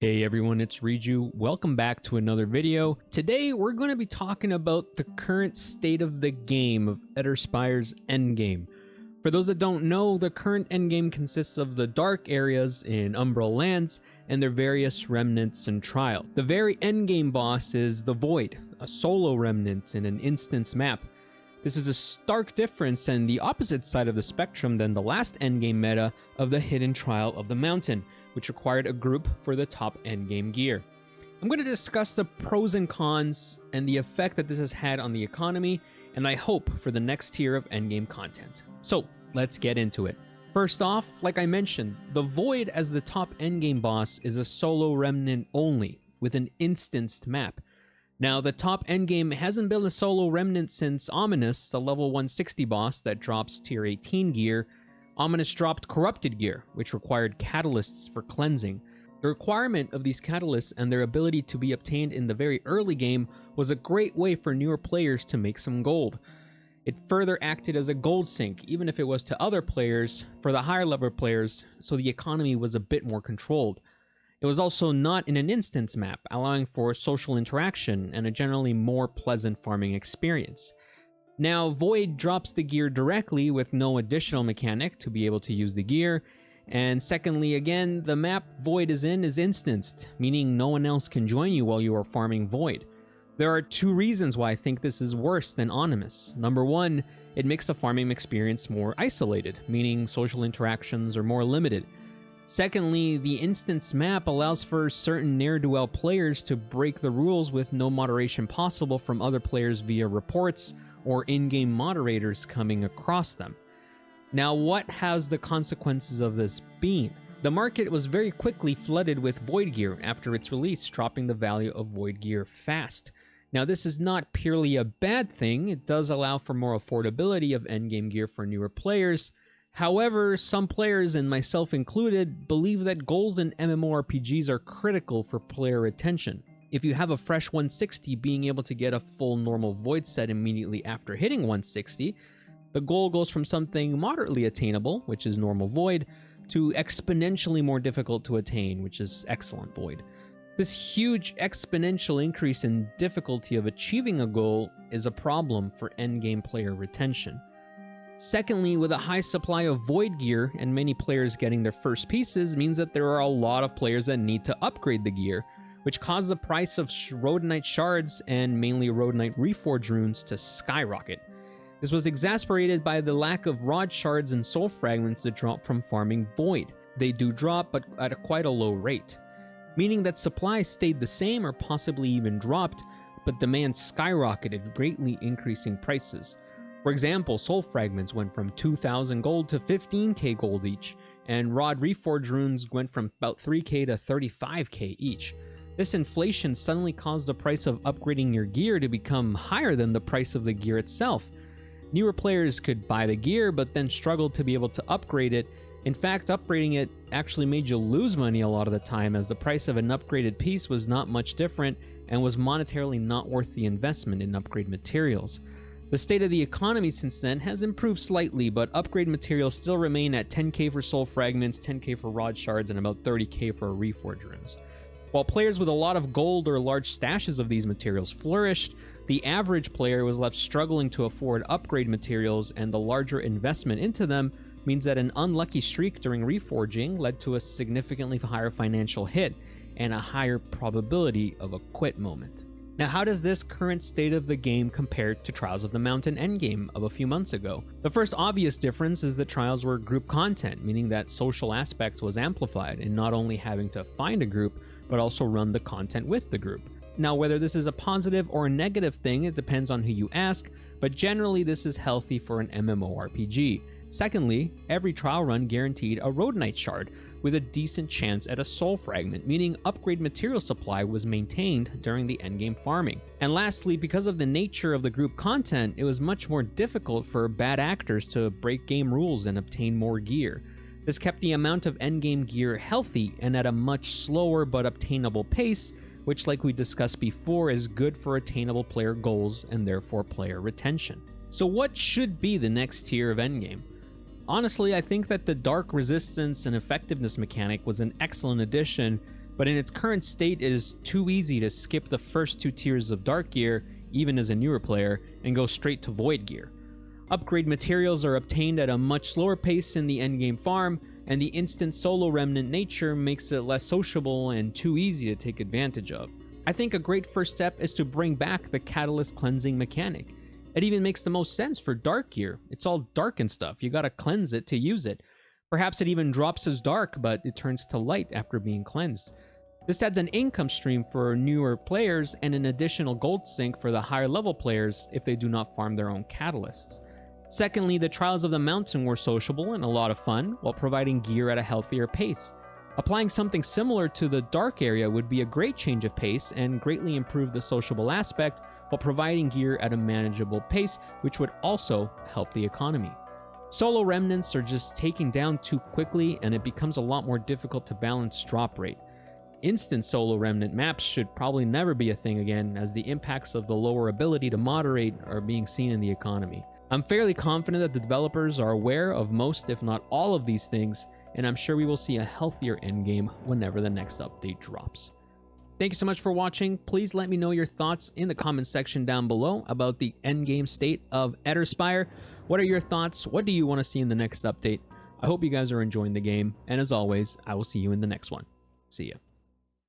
Hey everyone, it's Reju. Welcome back to another video. Today we're going to be talking about the current state of the game of Eterspire's Endgame. For those that don't know, the current endgame consists of the dark areas in Umbral Lands and their various remnants and trials. The very endgame boss is the Void, a solo remnant in an instance map. This is a stark difference and the opposite side of the spectrum than the last endgame meta of the hidden trial of the mountain, which required a group for the top endgame gear. I'm going to discuss the pros and cons and the effect that this has had on the economy, and I hope for the next tier of endgame content. So let's get into it. First off, like I mentioned, the Void as the top endgame boss is a solo remnant only, with an instanced map. Now, the top endgame hasn't been a solo remnant since Ominous, the level 160 boss that drops tier 18 gear. Ominous dropped corrupted gear, which required catalysts for cleansing. The requirement of these catalysts and their ability to be obtained in the very early game was a great way for newer players to make some gold. It further acted as a gold sink, even if it was to other players, for the higher level players, so the economy was a bit more controlled. It was also not in an instance map, allowing for social interaction and a generally more pleasant farming experience. Now, Void drops the gear directly with no additional mechanic to be able to use the gear, and secondly, again, the map Void is in is instanced, meaning no one else can join you while you are farming Void. There are two reasons why I think this is worse than Ominous. Number one, it makes the farming experience more isolated, meaning social interactions are more limited. Secondly, the instance map allows for certain ne'er-do-well players to break the rules with no moderation possible from other players via reports or in-game moderators coming across them. Now, what has the consequences of this been? The market was very quickly flooded with Void gear after its release, dropping the value of Void gear fast. Now, this is not purely a bad thing. It does allow for more affordability of endgame gear for newer players. However, some players, and myself included, believe that goals in MMORPGs are critical for player retention. If you have a fresh 160, being able to get a full normal Void set immediately after hitting 160, the goal goes from something moderately attainable, which is normal Void, to exponentially more difficult to attain, which is excellent Void. This huge exponential increase in difficulty of achieving a goal is a problem for endgame player retention. Secondly, with a high supply of Void gear and many players getting their first pieces means that there are a lot of players that need to upgrade the gear, which caused the price of Rhodonite shards and mainly Rhodonite reforged runes to skyrocket. This was exacerbated by the lack of rod shards and soul fragments that drop from farming Void. They do drop, but at quite a low rate, meaning that supply stayed the same or possibly even dropped, but demand skyrocketed, greatly increasing prices. For example, soul fragments went from 2,000 gold to 15k gold each, and rod reforged runes went from about 3k to 35k each. This inflation suddenly caused the price of upgrading your gear to become higher than the price of the gear itself. Newer players could buy the gear, but then struggled to be able to upgrade it. In fact, upgrading it actually made you lose money a lot of the time, as the price of an upgraded piece was not much different and was monetarily not worth the investment in upgrade materials. The state of the economy since then has improved slightly, but upgrade materials still remain at 10k for soul fragments, 10k for rod shards, and about 30k for reforged runes. While players with a lot of gold or large stashes of these materials flourished, the average player was left struggling to afford upgrade materials, and the larger investment into them means that an unlucky streak during reforging led to a significantly higher financial hit and a higher probability of a quit moment. Now, how does this current state of the game compare to Trials of the Mountain endgame of a few months ago? The first obvious difference is that Trials were group content, meaning that social aspect was amplified in not only having to find a group, but also run the content with the group. Now, whether this is a positive or a negative thing, it depends on who you ask, but generally this is healthy for an MMORPG. Secondly, every trial run guaranteed a Rhodonite shard, with a decent chance at a soul fragment, meaning upgrade material supply was maintained during the endgame farming. And lastly, because of the nature of the group content, it was much more difficult for bad actors to break game rules and obtain more gear. This kept the amount of endgame gear healthy and at a much slower but obtainable pace, which, like we discussed before, is good for attainable player goals and therefore player retention. So what should be the next tier of endgame? Honestly, I think that the dark resistance and effectiveness mechanic was an excellent addition, but in its current state it is too easy to skip the first 2 tiers of Dark Gear, even as a newer player, and go straight to Void Gear. Upgrade materials are obtained at a much slower pace in the endgame farm, and the instant solo remnant nature makes it less sociable and too easy to take advantage of. I think a great first step is to bring back the catalyst cleansing mechanic. It even makes the most sense for Dark Gear. It's all dark and stuff, you gotta cleanse it to use it. Perhaps it even drops as dark, but it turns to light after being cleansed. This adds an income stream for newer players and an additional gold sink for the higher level players if they do not farm their own catalysts. Secondly, the Trials of the Mountain were sociable and a lot of fun, while providing gear at a healthier pace. Applying something similar to the Dark area would be a great change of pace and greatly improve the sociable aspect, while providing gear at a manageable pace, which would also help the economy. Solo remnants are just taken down too quickly, and it becomes a lot more difficult to balance drop rate. Instant solo remnant maps should probably never be a thing again, as the impacts of the lower ability to moderate are being seen in the economy. I'm fairly confident that the developers are aware of most, if not all, of these things, and I'm sure we will see a healthier endgame whenever the next update drops. Thank you so much for watching. Please let me know your thoughts in the comment section down below about the endgame state of Eterspire. What are your thoughts? What do you want to see in the next update? I hope you guys are enjoying the game, and as always, I will see you in the next one. See ya.